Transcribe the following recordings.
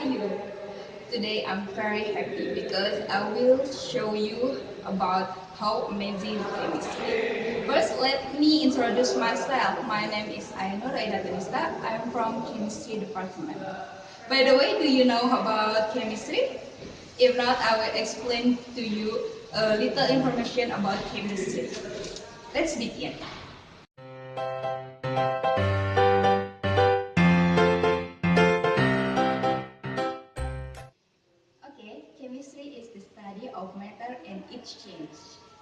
you? Today I'm very happy because I will show you about how amazing chemistry. First, let me introduce myself. My name is Aenur Roidatun Nisa. I'm from chemistry department. By the way, do you know about chemistry? If not, I will explain to you a little information about chemistry. Let's begin. Okay, chemistry is the study of matter and its change.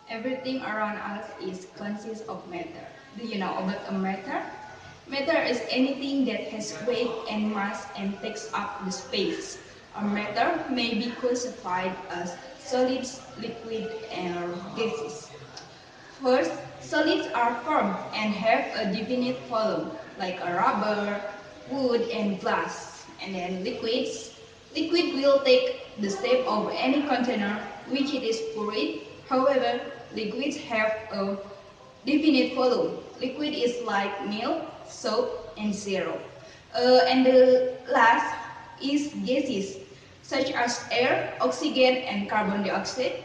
Everything around us is consists of matter. Do you know about a matter? Matter is anything that has weight and mass and takes up the space. A matter may be classified as solids, liquid, and gases. First, solids are firm and have a definite volume, like a rubber, wood, and glass. And then liquids. Liquid will take the shape of any container which it is poured. However, liquids have a definite volume. Liquid is like milk, soap, and zero. And the last is gases, such as air, oxygen, and carbon dioxide.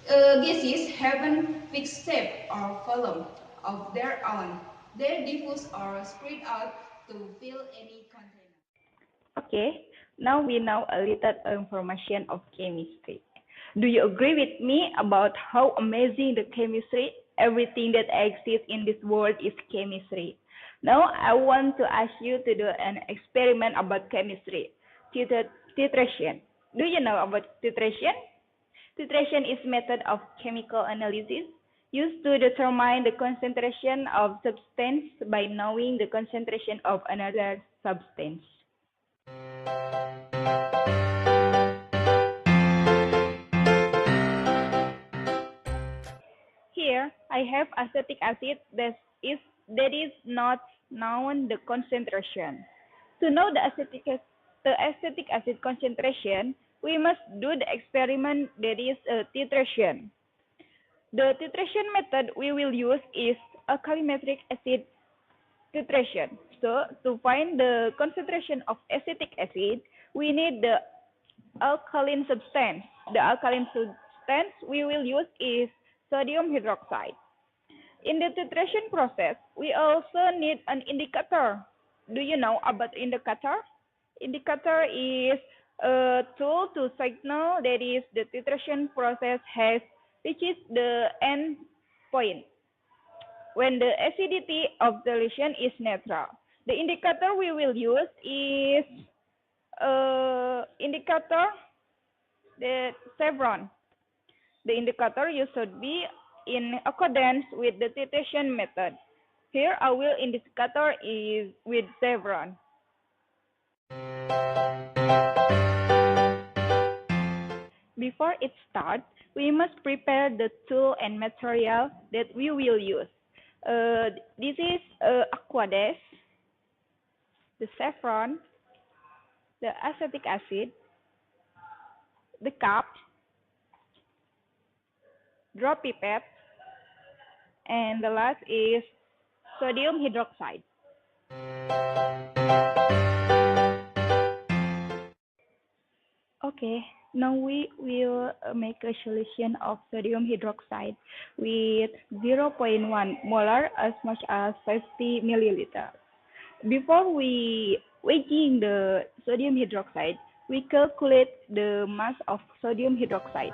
Gases haven't fixed shape or volume of their own. They diffuse or spread out to fill any container. Okay, now we know a little information of chemistry. Do you agree with me about how amazing the chemistry? Everything that exists in this world is chemistry. Now I want to ask you to do an experiment about chemistry. Titration. Do you know about titration? Titration is method of chemical analysis used to determine the concentration of substance by knowing the concentration of another substance. Here, I have acetic acid that is not known the concentration. To know the acetic acid concentration, we must do the experiment that is titration. The titration method we will use is alkalimetric acid titration. So, to find the concentration of acetic acid, we need the alkaline substance. The alkaline substance we will use is sodium hydroxide. In the titration process, we also need an indicator. Do you know about indicator? Indicator is a tool to signal that is the titration process has reached the end point when the acidity of the solution is neutral. The indicator we will use is indicator the chevron. The indicator you should be in accordance with the titration method. Here our indicator is with chevron. Before it starts, we must prepare the tool and material that we will use. This is aqueous, the saffron, the acetic acid, the cup, drop pipette, and the last is sodium hydroxide. Okay, now we will make a solution of sodium hydroxide with 0.1 molar as much as 50 milliliters. Before we weighing the sodium hydroxide, we calculate the mass of sodium hydroxide.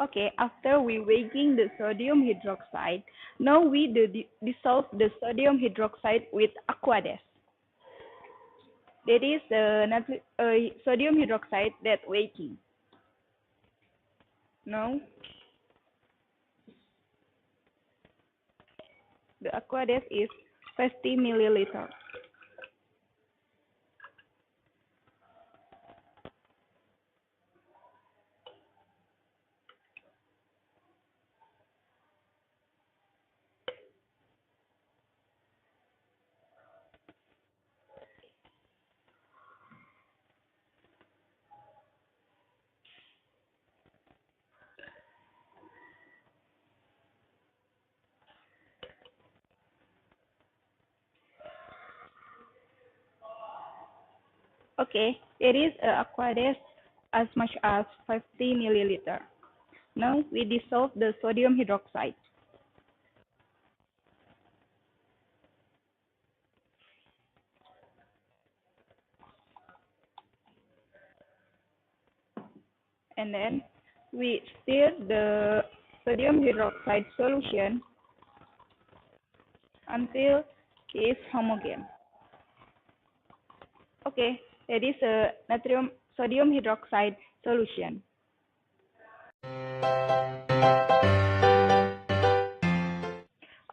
Okay, after we weighing the sodium hydroxide, now we dissolve the sodium hydroxide with aqueous. That is the sodium hydroxide that weighing. Now the aqueous is 50 milliliter. Okay, it is aqueous as much as 50 milliliter. Now we dissolve the sodium hydroxide. And then we stir the sodium hydroxide solution until it is homogeneous. Okay, that is a natrium sodium hydroxide solution.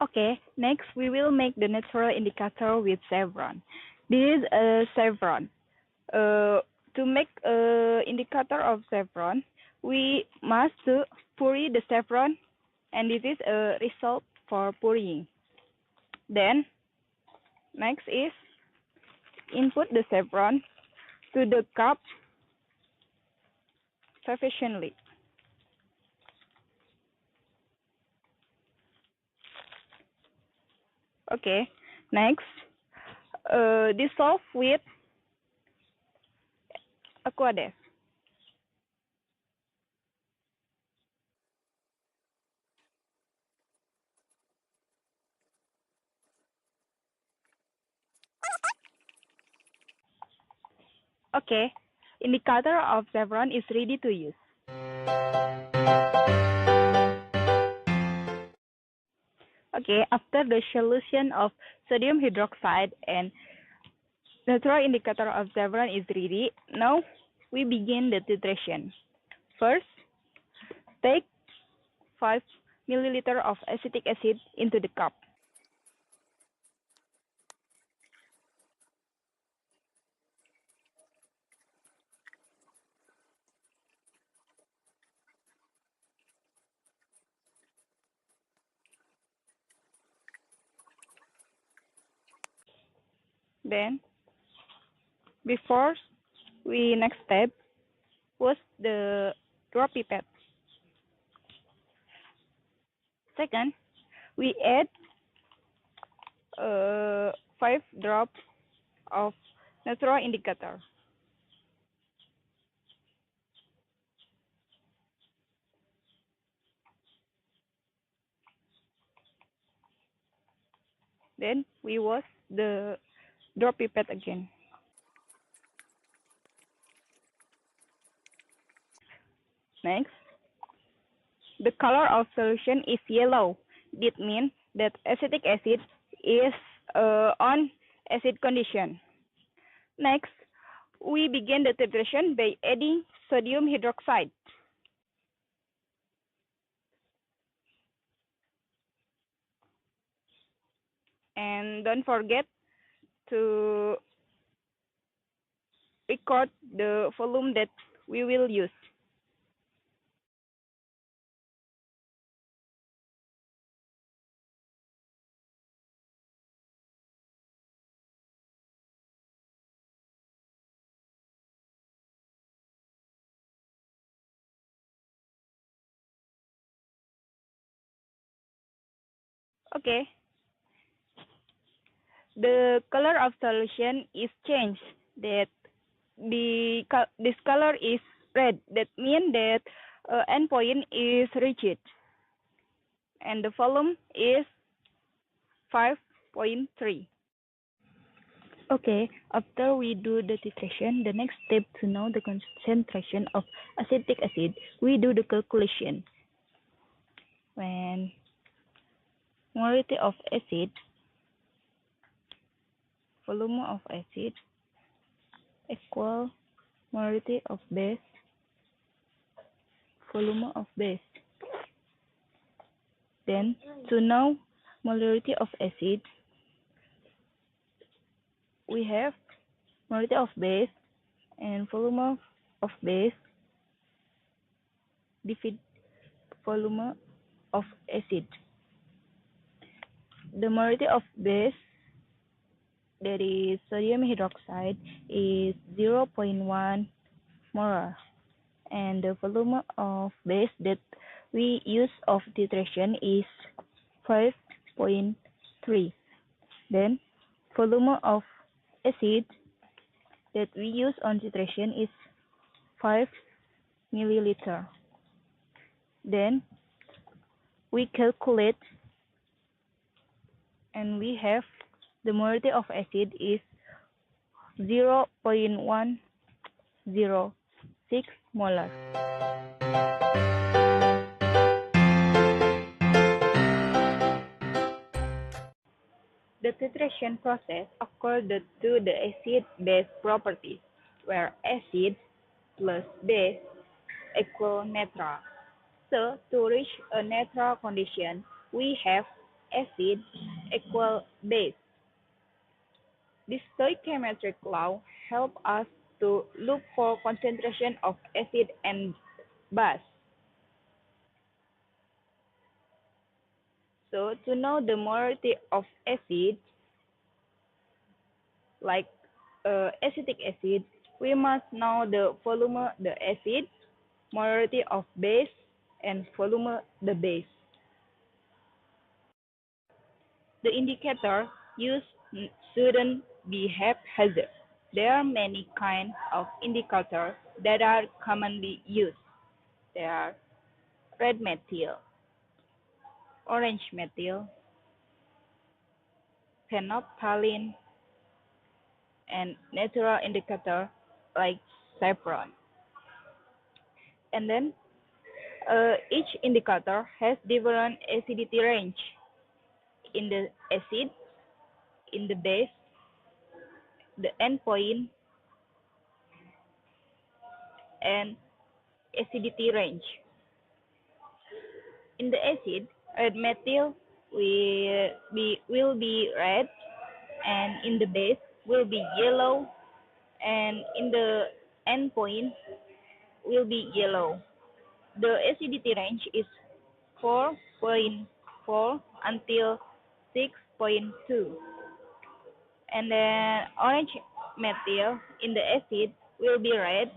Okay, next we will make the natural indicator with chevron. This is a chevron. To make an indicator of chevron, we must pour the chevron, and this is a result for pouring. Then, next is input the chevron to the cup sufficiently. Okay, next, dissolve with aqueous. Okay, indicator of chevron is ready to use. Okay, after the solution of sodium hydroxide and natural indicator of chevron is ready, now we begin the titration. First, take 5 milliliter of acetic acid into the cup. Then, before we next step, was the drop pipette. Second, we add 5 drops of natural indicator. Then we wash the drop pipette again. Next, the color of solution is yellow. This means that acetic acid is on acid condition. Next, we begin the titration by adding sodium hydroxide. And don't forget to record the volume that we will use. Okay. The color of solution is changed. That this color is red. That means that endpoint is reached, and the volume is 5.3. Okay, after we do the titration, the next step to know the concentration of acetic acid, we do the calculation. when molarity of acid, volume of acid equal molarity of base, volume of base. Then, to know molarity of acid, we have molarity of base and volume of base divided volume of acid. The molarity of base, that is sodium hydroxide, is 0.1 molar, and the volume of base that we use of titration is 5.3. Then, volume of acid that we use on titration is 5 milliliter. Then, we calculate, and we have the molarity of acid is 0.106 molar. The titration process according to the acid-base properties, where acid plus base equal neutral. So, to reach a neutral condition, we have acid equal base. This stoichiometric law helps us to look for concentration of acid and base. So, to know the molarity of acid, like acetic acid, we must know the volume the acid, molarity of base, and volume the base. The indicator used shouldn't be haphazard. There are many kinds of indicators that are commonly used. There are red methyl, orange methyl, phenolphthalein, and natural indicator like saffron. And then each indicator has different acidity range in the acid, in the base, the endpoint, and acidity range. In the acid, red methyl will be red, and in the base will be yellow, and in the endpoint will be yellow. The acidity range is 4.4 until 6.2. And then orange methyl in the acid will be red,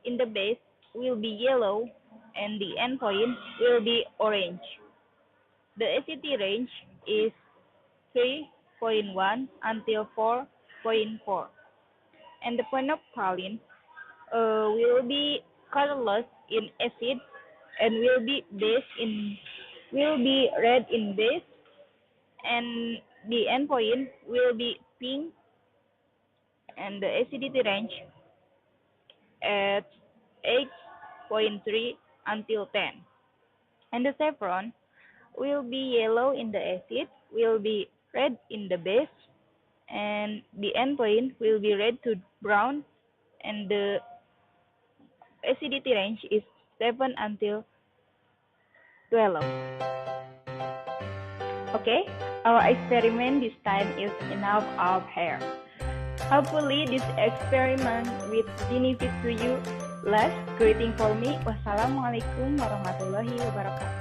in the base will be yellow, and the endpoint will be orange. The acidity range is 3.1 until 4.4. And the phenolphthalein will be colorless in acid and will be red in base, and the endpoint will be pink, and the acidity range at 8.3 until 10. And the saffron will be yellow in the acid, will be red in the base, and the endpoint will be red to brown, and the acidity range is 7 until 12. Okay, our experiment this time is enough of here. Hopefully this experiment will benefit to you. Last greeting for me. Wassalamualaikum warahmatullahi wabarakatuh.